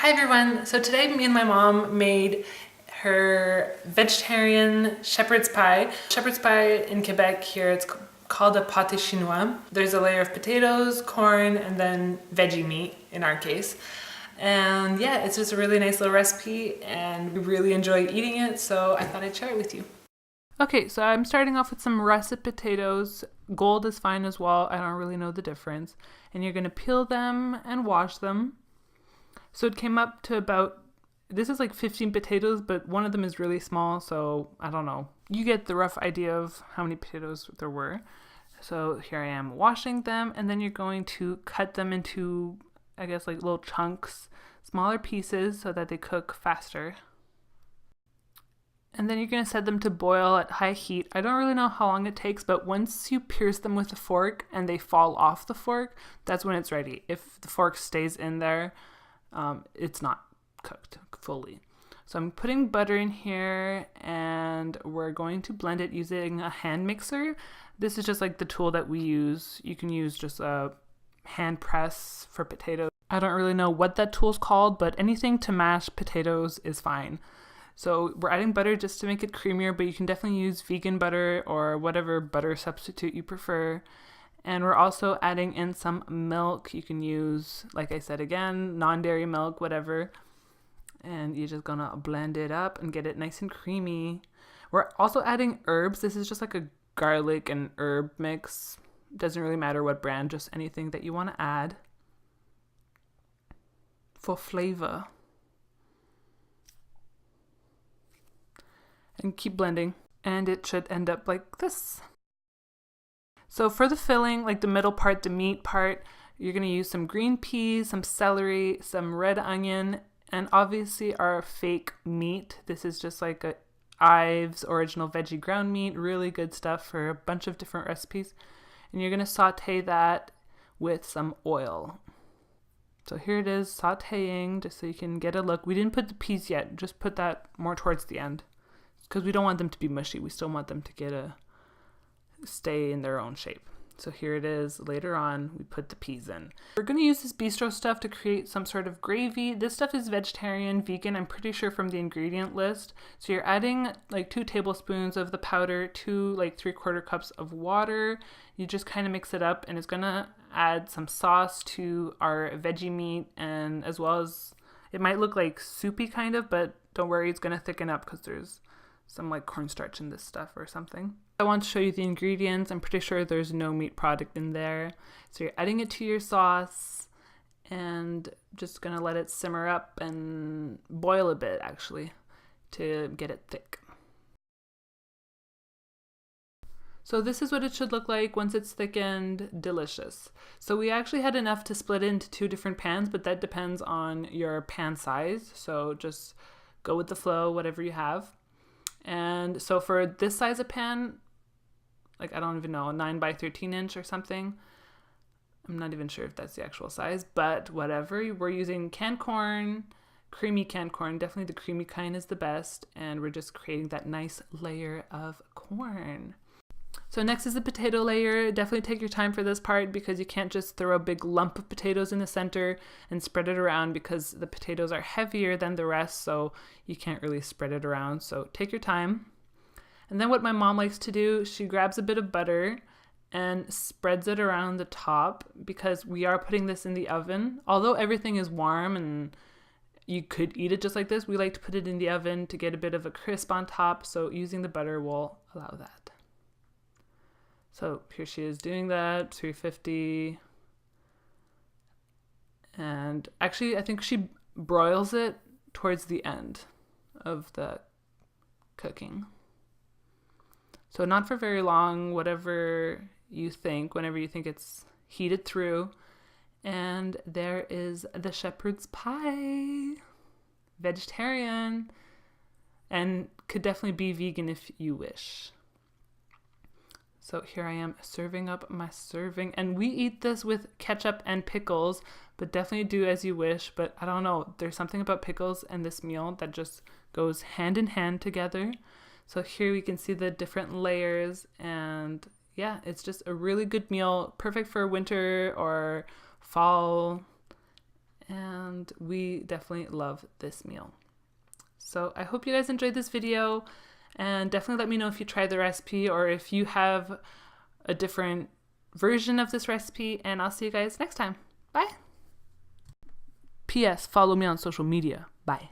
Hi everyone! So today me and my mom made her vegetarian shepherd's pie. Shepherd's pie in Quebec here, it's called a pâté chinois. There's a layer of potatoes, corn, and then veggie meat in our case. And yeah, it's just a really nice little recipe and we really enjoy eating it, so I thought I'd share it with you. Okay, so I'm starting off with some russet potatoes. Gold is fine as well, I don't really know the difference. And you're gonna peel them and wash them. So it came up to about, this is like 15 potatoes, but one of them is really small, so I don't know. You get the rough idea of how many potatoes there were. So here I am washing them, and then you're going to cut them into, I guess, like little chunks, smaller pieces so that they cook faster. And then you're going to set them to boil at high heat. I don't really know how long it takes, but once you pierce them with a fork and they fall off the fork, that's when it's ready. If the fork stays in there, it's not cooked fully. So I'm putting butter in here and we're going to blend it using a hand mixer. This is just like the tool that we use. You can use just a hand press for potatoes. I don't really know what that tool's called, but anything to mash potatoes is fine. So we're adding butter just to make it creamier, but you can definitely use vegan butter or whatever butter substitute you prefer. And we're also adding in some milk. You can use, like I said again, non-dairy milk, whatever. And you're just gonna blend it up and get it nice and creamy. We're also adding herbs. This is just like a garlic and herb mix. Doesn't really matter what brand, just anything that you want to add for flavor. And keep blending. And it should end up like this. So for the filling, like the middle part, the meat part, you're going to use some green peas, some celery, some red onion, and obviously our fake meat. This is just like a Ives original veggie ground meat, really good stuff for a bunch of different recipes. And you're going to saute that with some oil. So here it is, sauteing, just so you can get a look. We didn't put the peas yet, just put that more towards the end because we don't want them to be mushy. We still want them to stay in their own shape. So here it is. Later on, we put the peas in. We're going to use this bistro stuff to create some sort of gravy. This stuff is vegetarian, vegan, I'm pretty sure from the ingredient list. So you're adding like 2 tablespoons of the powder to like 3/4 cups of water. You just kind of mix it up and it's going to add some sauce to our veggie meat, and as well as, it might look like soupy kind of, but don't worry, it's going to thicken up because there's some like cornstarch in this stuff or something. I want to show you the ingredients. I'm pretty sure there's no meat product in there. So you're adding it to your sauce and just gonna let it simmer up and boil a bit actually to get it thick. So this is what it should look like once it's thickened. Delicious. So we actually had enough to split into 2 different pans, but that depends on your pan size. So just go with the flow, whatever you have. And so for this size of pan, like I don't even know, 9 by 13 inch or something. I'm not even sure if that's the actual size, but whatever. We're using canned corn, creamy canned corn. Definitely the creamy kind is the best. And we're just creating that nice layer of corn. So next is the potato layer. Definitely take your time for this part because you can't just throw a big lump of potatoes in the center and spread it around because the potatoes are heavier than the rest, so you can't really spread it around. So take your time. And then what my mom likes to do, she grabs a bit of butter and spreads it around the top because we are putting this in the oven. Although everything is warm and you could eat it just like this, we like to put it in the oven to get a bit of a crisp on top, so using the butter will allow that. So here she is doing that, 350. And actually, I think she broils it towards the end of the cooking. So not for very long, whatever you think, whenever you think it's heated through. And there is the shepherd's pie. Vegetarian. And could definitely be vegan if you wish. So here I am serving up my serving, and we eat this with ketchup and pickles, but definitely do as you wish. But I don't know, there's something about pickles and this meal that just goes hand in hand together. So here we can see the different layers, and yeah, it's just a really good meal, perfect for winter or fall. and we definitely love this meal. So I hope you guys enjoyed this video, and definitely let me know if you tried the recipe or if you have a different version of this recipe, and I'll see you guys next time. Bye. P.S. Follow me on social media. Bye.